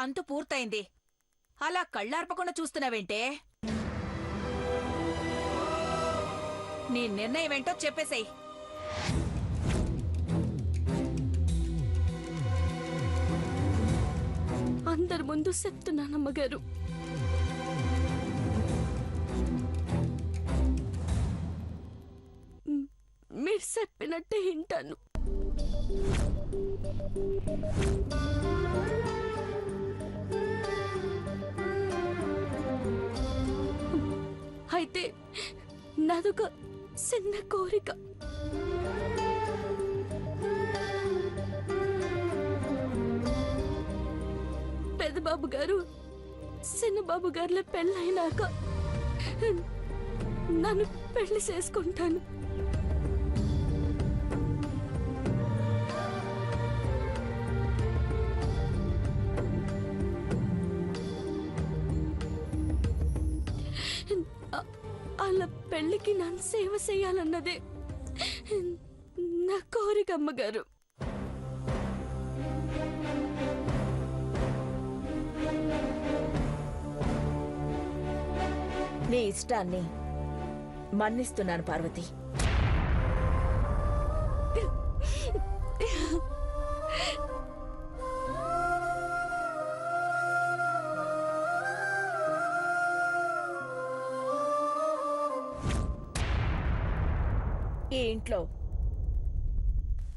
తంతు పూర్తయింది. అలా కళ్ళార్పకుండా చూస్తున్నావేంటే? నీ నిర్ణయం ఏంటో చెప్పేసేయ్. అందరి ముందు చెప్తున్నానమ్మగారు, మీరు చెప్పినట్టే వింటాను. అయితే నాదొక చిన్న కోరిక. పెద్దబాబు గారు చిన్నబాబు గారుల పెళ్ళైనాక నన్ను పెళ్లి చేసుకుంటాను. అలా పెళ్లికి నన్ను సేవ చేయాలన్నదే నా కోరిక అమ్మగారు. నీ ఇష్టాన్ని మన్నిస్తున్నాను పార్వతి. ఈ ఇంట్లో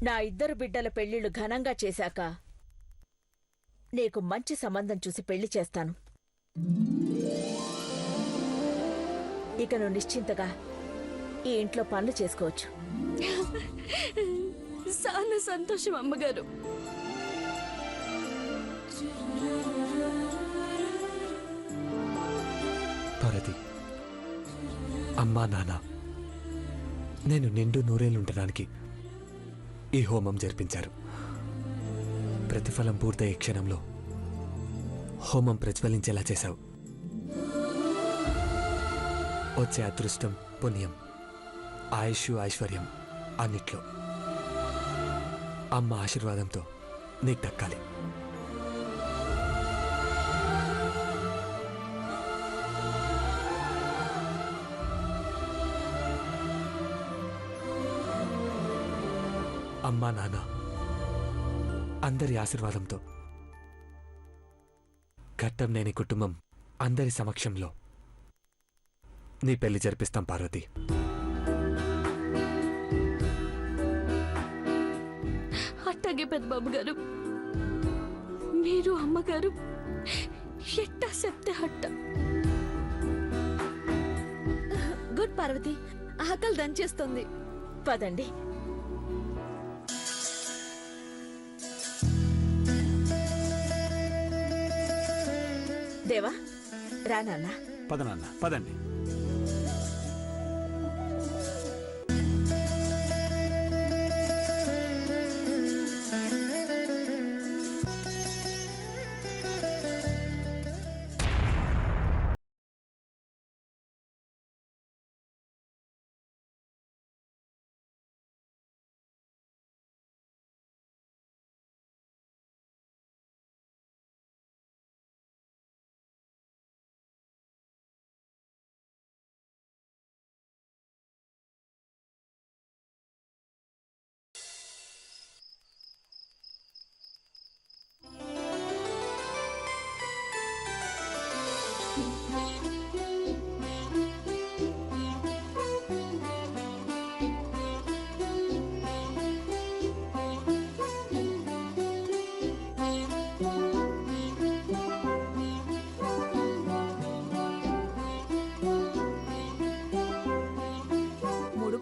నా ఇద్దరు బిడ్డల పెళ్లిళ్లు ఘనంగా చేశాక నీకు మంచి సంబంధం చూసి పెళ్లి చేస్తాను. ఇక నువ్వు నిశ్చింతగా ఈ ఇంట్లో పనులు చేసుకోవచ్చు. చాలా సంతోషం అమ్మగారు. పార్వతి, అమ్మా నాన్న నేను నిండు నూరేళ్లుండడానికి ఈ హోమం జరిపించారు. ప్రతిఫలం పూర్తయ్యే క్షణంలో హోమం ప్రజ్వలించేలా చేశావు. వచ్చే అదృష్టం, పుణ్యం, ఆయుష్, ఐశ్వర్యం అన్నిట్లో అమ్మ ఆశీర్వాదంతో నీకు దక్కాలి. అమ్మా నాన్న అందరి ఆశీర్వాదంతో ఘట్టం లేని కుటుంబం అందరి సమక్షంలో నీ పెళ్లి జరిపిస్తాం పార్వతి. అట్టాగే పెద్దబాబు గారు, మీరు అమ్మగారు ఎట్టా చెప్తే అట్ట. గుడ్ పార్వతి, ఆకలి దంచేస్తుంది. పదండి. దేవా, రా నాన్న. పదనాన్న, పదండి.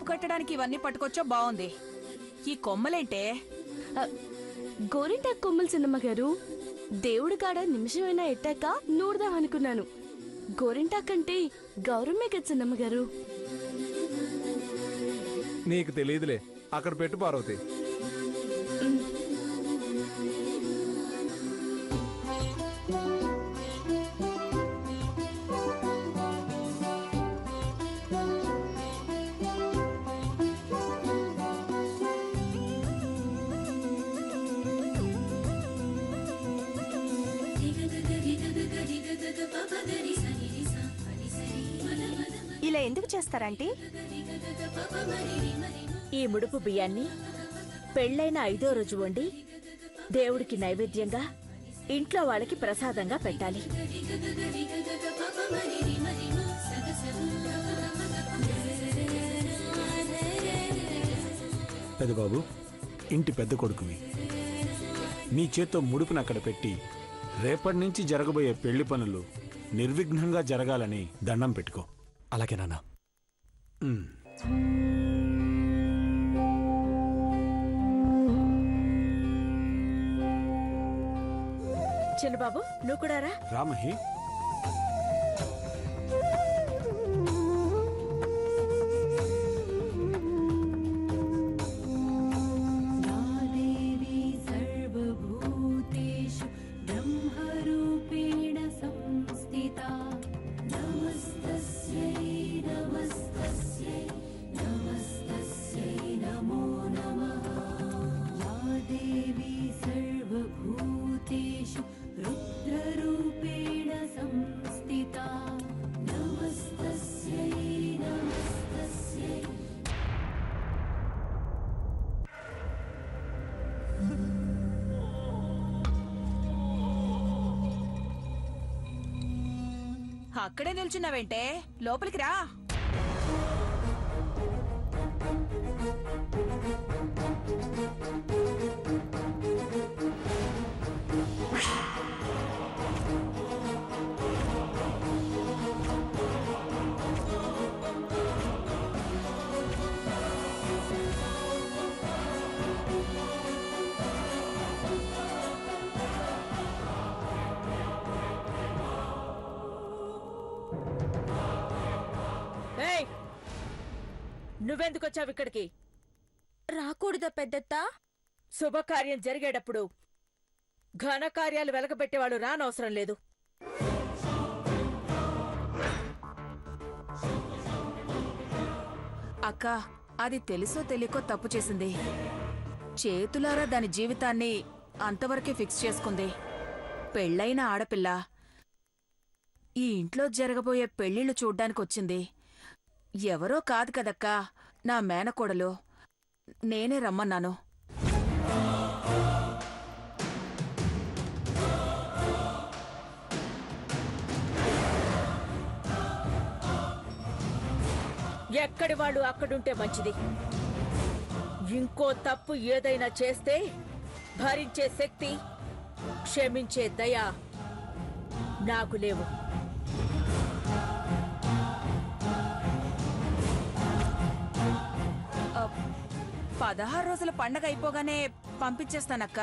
కట్టడానికి ఇవన్నీ పట్టుకొచ్చో బాగుంది. ఈ కొమ్మలేంటే? గోరింటాకు కొమ్మలు చిన్నమ్మ గారు. దేవుడి కాడ నిమిషమైనా ఎట్టాక నూడదాం అనుకున్నాను. గోరింటాకంటే గౌరవమే కదా చిన్నమ్మ గారు. నీకు తెలియదులే, అక్కడ పెట్టు పార్వతి. ఎందుకు చేస్తారంటీ? ఈ ముడుపు బియ్యాన్ని పెళ్ళైన 5వ రోజు వండి దేవుడికి నైవేద్యంగా ఇంట్లో వాళ్ళకి ప్రసాదంగా పెట్టాలి. పెద్దబాబు, ఇంటి పెద్ద కొడుకువి, నీ చేత్తో ముడుపుని అక్కడ పెట్టి రేపటి నుంచి జరగబోయే పెళ్లి పనులు నిర్విఘ్నంగా జరగాలని దండం పెట్టుకో. అలాగే నాన్న. ఉమ్. చిన్నబాబు నువ్వు కూడా రా. రామహి, అక్కడే నిల్చున్నావేంటే, లోపలికి రా. ఏయ్, నువ్వెందుకొచ్చావు ఇక్కడికి? రాకూడదా పెద్దత్తా? శుభకార్యం జరిగేటప్పుడు ఘనకార్యాలు వెలకబెట్టేవాళ్ళు రానవసరం లేదు. అక్క, అది తెలుసో తెలియకో తప్పు చేసింది. చేతులారా దాని జీవితాన్ని అంతవరకే ఫిక్స్ చేసుకుంది. పెళ్ళైన ఆడపిల్ల ఈ ఇంట్లో జరగబోయే పెళ్ళిళ్ళు చూడ్డానికొచ్చింది. ఎవరో కాదు కదక్కా, నా మేనకోడలు. నేనే రమ్మన్నాను. ఎక్కడి వాళ్ళు అక్కడుంటే మంచిది. ఇంకో తప్పు ఏదైనా చేస్తే భరించే శక్తి, క్షమించే దయ నాకు లేవు. అ, 16 రోజుల పండగ అయిపోగానే పంపించేస్తానక్క.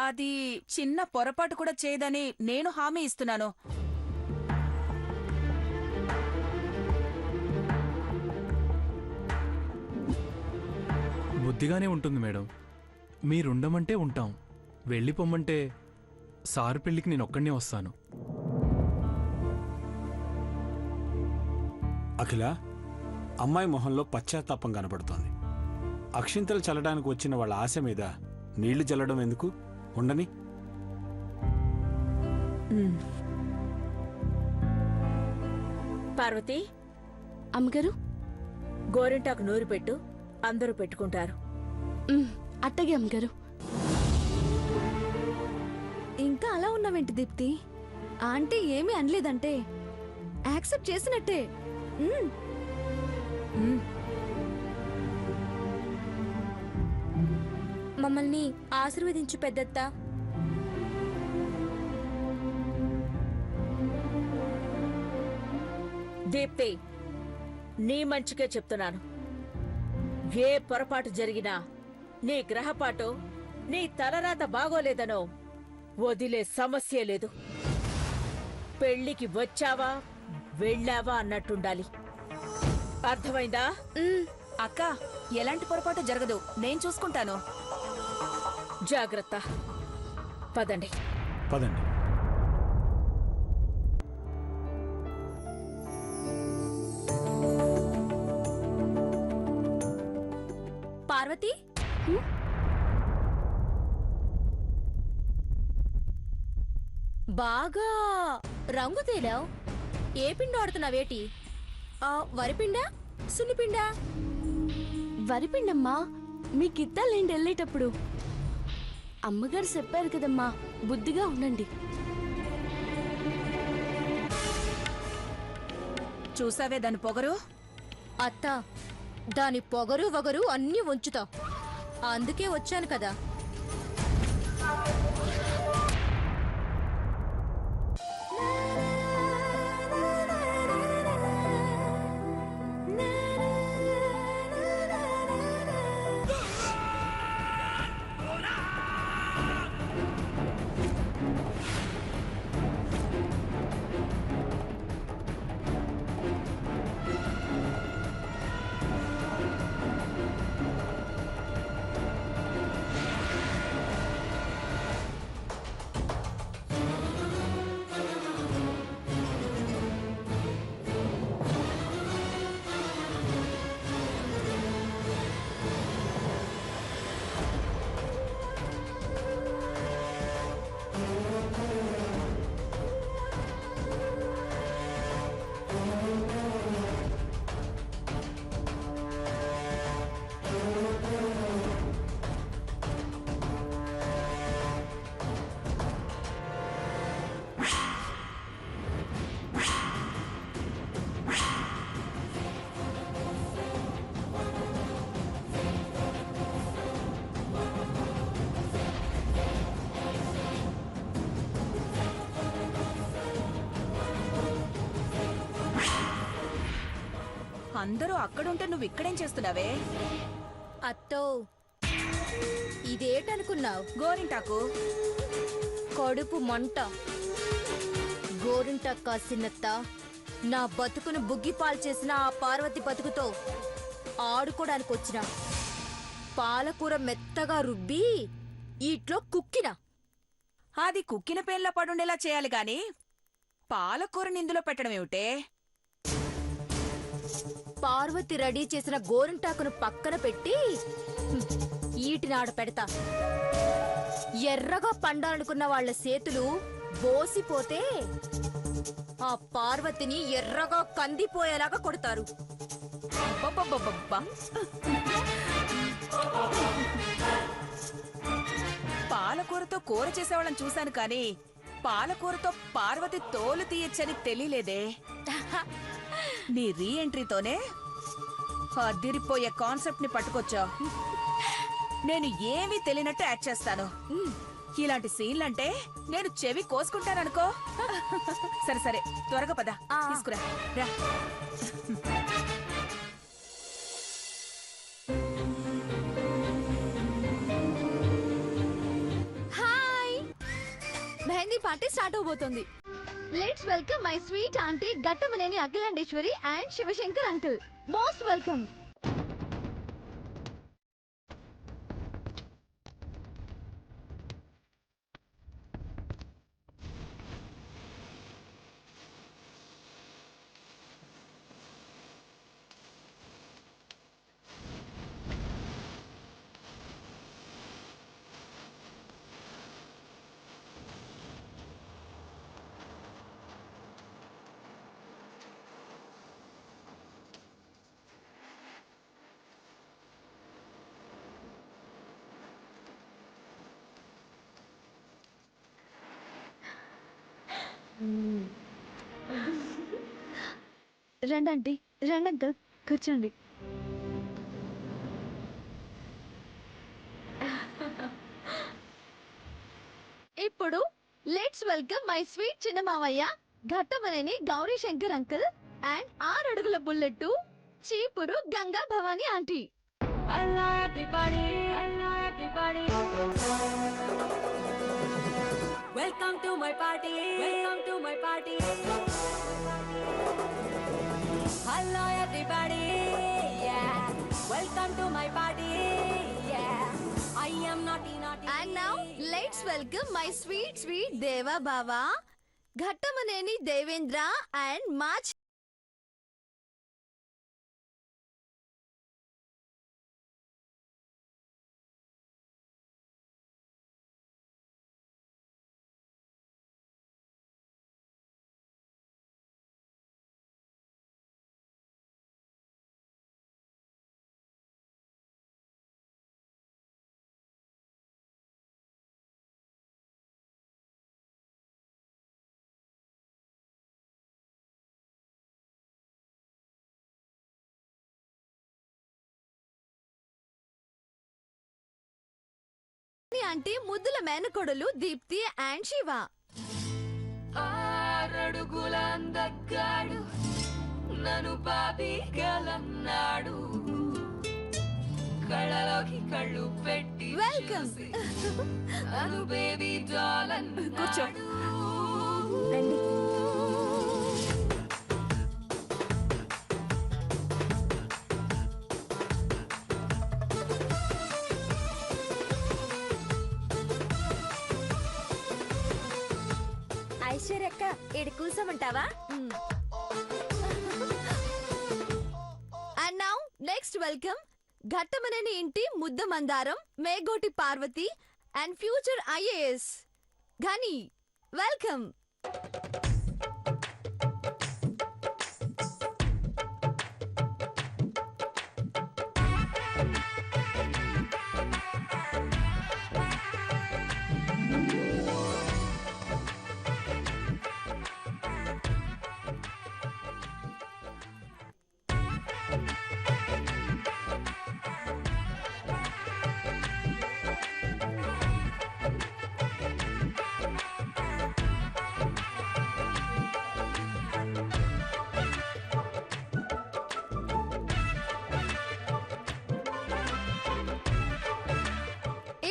అది చిన్న పొరపాటు కూడా చేయదని నేను హామీ ఇస్తున్నాను. బుద్ధిగానే ఉంటుంది మేడం. మీరుండమంటే ఉంటాం, వెళ్ళిపోమ్మంటే సారు పెళ్లికి నేనొక్కడే వస్తాను. అఖిల, అమ్మాయి మొహంలో పశ్చాత్తాపం కనబడుతోంది. అక్షింతలు చల్లడానికి వచ్చిన వాళ్ళ ఆశ మీద నీళ్లు చల్లడం ఎందుకు? ఉండని. పార్వతి, అమ్మగారు. గోరింటాకు నూరు పెట్టు, అందరూ పెట్టుకుంటారు. అట్టగే అమ్మగారు. ఇంకా అలా ఉన్నావేంటి దీప్తి? ఆంటీ ఏమీ అనలేదంటే యాక్సెప్ట్ చేసినట్టే. మమ్మల్ని ఆశీర్వదించు పెద్దత్తా. దీప్తి, నీ మంచికే చెప్తున్నాను. ఏ పొరపాటు జరిగినా, నీ గ్రహపాటో నీ తలరాత బాగోలేదనో వదిలే సమస్య లేదు. పెళ్లికి వచ్చావా వెళ్ళావా అన్నట్టుండాలి. అర్థమైందా? అక్క, ఎలాంటి పొరపాటు జరగదు, నేను చూసుకుంటాను. జాగ్రత్త. పదండి. పదండి. పార్వతి, బాగా రంగు తేలావు. ఏ పిండి ఆడుతున్నావేటి? వరిపిండా సున్నిపిండా? వరిపిండమ్మా మీకిత్తాలేండి వెళ్ళేటప్పుడు. అమ్మగారు చెప్పారు కదమ్మా, బుద్ధిగా ఉండండి. చూసావే దాని పొగరు? అత్త, దాని పొగరు వగరు అన్నీ ఉంచుతా. అందుకే వచ్చాను కదా. అందరూ అక్కడుంటే నువ్వు ఇక్కడేం చేస్తున్నావే? అత్తో, ఇదేటనుకున్నావు? గోరింటాకు. కడుపు మంట. గోరింట కాసినత్త, నా బతుకును బుగ్గిపాలు చేసిన ఆ పార్వతి బతుకుతో ఆడుకోడానికి వచ్చిన. పాలకూర మెత్తగా రుబ్బి ఈట్లో కుక్కిన. అది కుక్కిన పేన్లా పడుండేలా చేయాలి గాని పాలకూరని ఇందులో పెట్టడం ఏమిటే? పార్వతి రెడీ చేసిన గోరింటాకును పక్కన పెట్టి ఈటినాడ పెడతా. ఎర్రగా పండాలనుకున్న వాళ్ళ చేతులు బోసిపోతే ఆ పార్వతిని ఎర్రగా కందిపోయేలాగా కొడతారు. అబ్బబ్బబ్బబ్బబ్బా. పాలకూరతో కూర చేసేవాళ్ళని చూశాను కానీ పాలకూరతో పార్వతి తోలు తీయచ్చని తెలియలేదే. నీ రీ ఎంట్రీతోనే అదిరిపోయే కాన్సెప్ట్ ని పట్టుకొచ్చా. నేను ఏమీ తెలియనట్టు యాక్ట్ చేస్తాను. ఇలాంటి సీన్లంటే నేను చెవి కోసుకుంటాననుకో. సరే సరే, త్వరగా పద, తీసుకురా రా. హాయ్, మెహందీ పార్టీ స్టార్ట్ అవబోతోంది. Let's welcome my sweet aunty Ghattamaneni Akhilandeshwari and Shivashankar uncle. Most welcome. రండి ఆంటీ, రండి అంకుల్, కూర్చోండి. ఇప్పుడు లెట్స్ వెల్కమ్ మై స్వీట్ చిన్న మావయ్య ఘట్టమనేని గౌరీ శంకర్ అంకుల్ అండ్ 6 అడుగుల బుల్లెట్ చీపురు Ganga Bhavani aunty. Welcome to my party, welcome to my party. Hello everybody, welcome to my party. I am naughty naughty. And now let's welcome my sweet Deva Baba Ghattamaneni Devendra and మా aunty ముద్దుల మేనకోడలు Deepti and Shiva. ఆరడుగుల అందగాడు నన్ను బాబీగలన్నాడు, కళ్ళలోకి కళ్ళు పెట్టి వెల్కమ్. నన్ను బేబీ డాల్ అన్నాడు. రండి. ఐశ్వర్యక్క ఇడి కూర్చోమంటావా? And now next welcome Ghattamaneni ఇంటి ముద్ద మందారం, మేగోటి Parvati and future IAS Ghani. Welcome.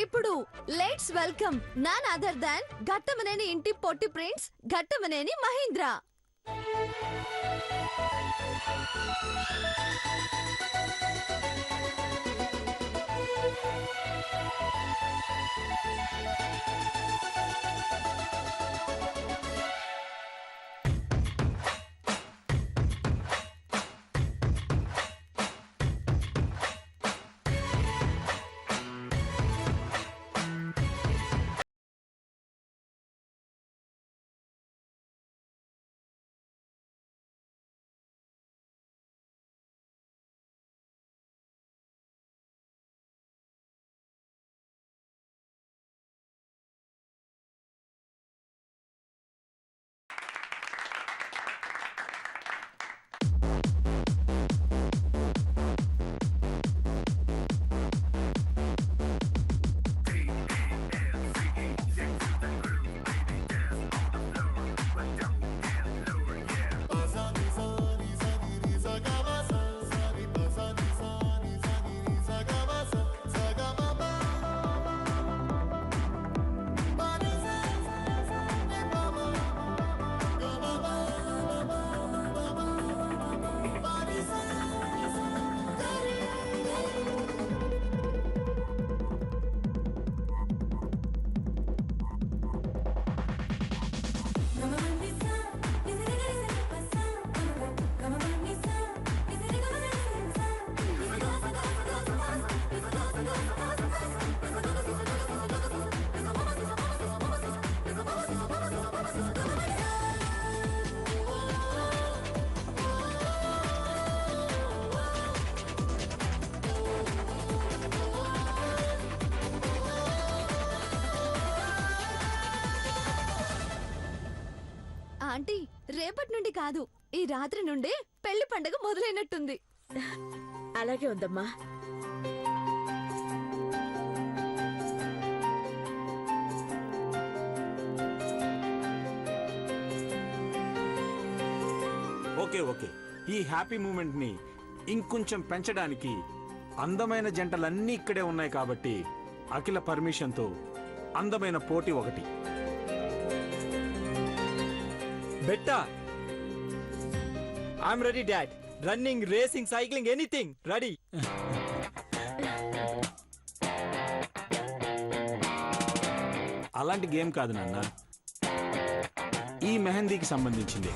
ఇప్పుడు let's welcome none other than Ghattamaneni ఇంటి పొట్టి ప్రిన్స్ ఘట్టమనేని మహేంద్ర. ఆంటీ రేపటి నుండి కాదు, ఈ రాత్రి నుండే పెళ్లి పండగ మొదలైనట్టుంది. అలాగే ఉందమ్మా. ఓకే ఓకే, ఈ హ్యాపీ మూమెంట్ ని ఇంకొంచెం పెంచడానికి అందమైన జంటలన్నీ ఇక్కడే ఉన్నాయి కాబట్టి అఖిల పర్మిషన్తో అందమైన పోటీ ఒకటి. బెట్టా I'm ready dad. Running, racing, cycling, anything ready. అలాంటి గేమ్ కాదు నాన్న, ఈ మెహందీకి సంబంధించింది.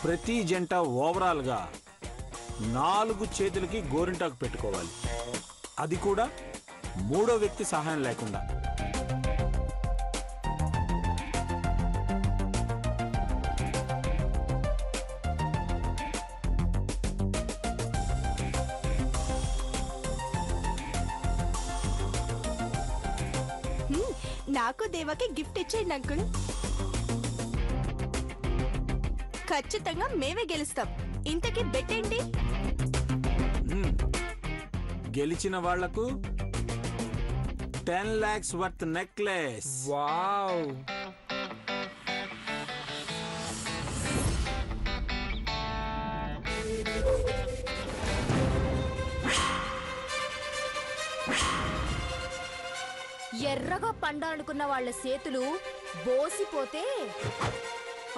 ప్రతి జంట ఓవరాల్ గా 4 చేతులకి గోరింటాకు పెట్టుకోవాలి, అది కూడా మూడో వ్యక్తి సహాయం లేకుండా. నాకు దేవాకి గిఫ్ట్ ఇచ్చేయండి అంకుల్. ఖచ్చితంగా మేమే గెలుస్తాం. ఇంతకీ బెట్ ఏంటి? గెలిచిన వాళ్లకు 10 lakhs worth necklace. Wow. ఎర్రగా పండాలనుకున్న వాళ్ళ చేతులు బోసిపోతే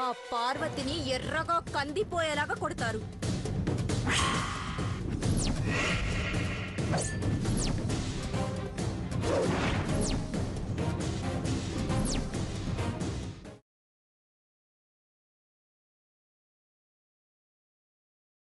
ఆ పార్వతిని ఎర్రగా కందిపోయేలాగా కొడతారు.